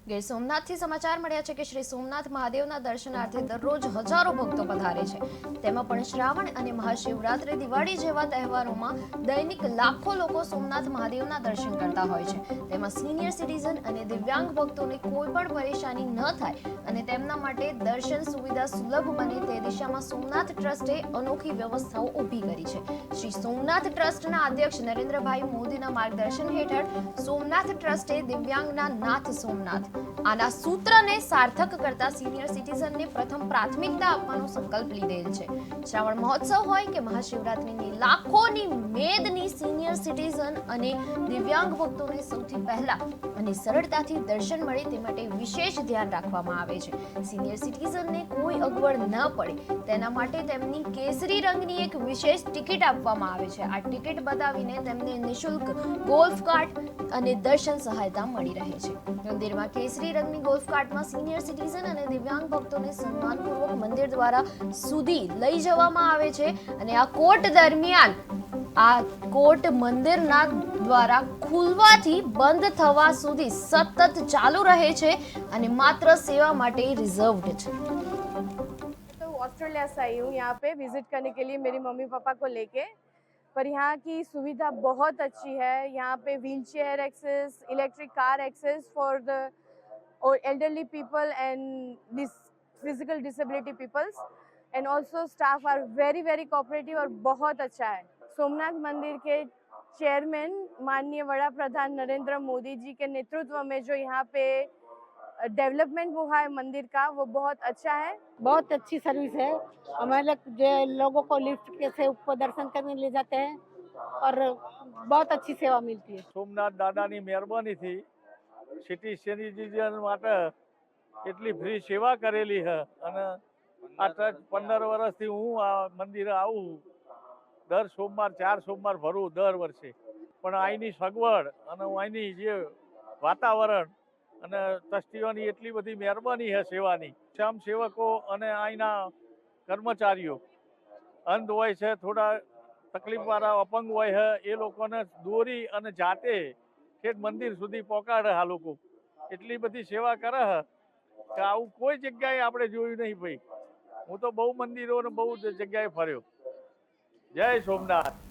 ગીર સોમનાથથી સમાચાર મળ્યા છે કે શ્રી સોમનાથ મહાદેવના દર્શનાર્થે દરરોજ હજારો ભક્તો પધારે છે। તેમાં પણ શ્રાવણ અને મહાશિવરાત્રી, દિવાળી જેવા તહેવારોમાં દૈનિક લાખો લોકો સોમનાથ મહાદેવના દર્શન કરતા હોય છે। તેમાં સિનિયર સિટીઝન અને દિવ્યાંગ ભક્તોને કોઈ પણ પરેશાની ન થાય અને તેમના માટે દર્શન સુવિધા સુલભ બને તે દિશામાં સોમનાથ ટ્રસ્ટે અનોખી વ્યવસ્થાઓ ઊભી કરી છે। શ્રી સોમનાથ ટ્રસ્ટના અધ્યક્ષ નરેન્દ્રભાઈ મોદીના માર્ગદર્શન હેઠળ સોમનાથ ટ્રસ્ટે દિવ્યાંગના નાથ સોમનાથ આના સૂત્રને સાર્થક કરતા સિનિયર સિટીઝનને પ્રથમ પ્રાથમિકતા આપવાનો સંકલ્પ લીધેલ છે। શ્રાવણ મહોત્સવ હોય કે મહાશિવરાત્રીની લાખોની મેદની સિનિયર સિટીઝન અને દિવ્યાંગ ભક્તોને સૌથી પહેલા અને સરળતાથી દર્શન મળે તે માટે વિશેષ ધ્યાન રાખવામાં આવે છે। સિનિયર સિટીઝનને કોઈ અગવડ ન પડે તેના માટે તેમની કેસરી રંગની એક વિશેષ ટિકિટ આપવામાં આવે છે। આ ટિકિટ બતાવીને તેમને નિઃશુલ્ક ગોલ્ફ કાર્ટ અને દર્શન સહાયતા મળી રહે છે। મંદિરમાં કેસરી રંગની ગોલ્ફ કાર્ટમાં સિનિયર સિટીઝન અને દિવ્યાંગ ભક્તોને સન્માનપૂર્વક મંદિર દ્વારા સુધી લઈ જવામાં આવે છે અને આ કોટ મંદિરના દ્વારા ખુલવાથી બંધ થવા સુધી સતત ચાલુ રહે છે અને માત્ર સેવા માટે રિઝર્વ્ડ છે। तो ऑस्ट्रेलिया से आई हूँ यहाँ पे विजिट करने के लिए मेरी मम्मी पापा को लेके। पर यहाँ की सुविधा बहुत अच्छी है। यहाँ पे wheelchair access, electric car access for the elderly people and this physical disability peoples, and also staff are very cooperative और बहुत अच्छा है। सोमनाथ मंदिर के चेयरमैन माननीय वड़ा प्रधान नरेंद्र मोदी जी के नेतृत्व में जो यहाँ पे डेवलपमेंट हुआ है मंदिर का, वो बहुत अच्छा है। बहुत अच्छी सर्विस है। हमारे लोगों को लिफ्ट के से ऊपर दर्शन करने ले जाते हैं और बहुत अच्छी सेवा मिलती है। સોમનાથ દાદાની મહેરબાનીથી સિટી સિટીઝન માટે એટલી ફ્રી સેવા કરેલી છે અને આ 15 વર્ષથી હું આ મંદિરે આવું, દર સોમવાર 4 સોમવાર ભરું દર વર્ષે। પણ અહીંની સગવડ અને અહીંની જે વાતાવરણ અને ટ્રસ્ટીઓની એટલી બધી મહેરબાની છે સેવાની, સેવકો અને અહીંના કર્મચારીઓ અંધ હોય છે, થોડા તકલીફવાળા અપંગ હોય છે, એ લોકોને દોરી અને જાતે ઠેઠ મંદિર સુધી પહોંચાડે। આ લોકો એટલી બધી સેવા કરે છે કે આવું કોઈ જગ્યાએ આપણે જોયું નહીં ભાઈ। હું તો બહુ મંદિરો અને બહુ જગ્યાએ ફર્યો। જય સોમનાથ।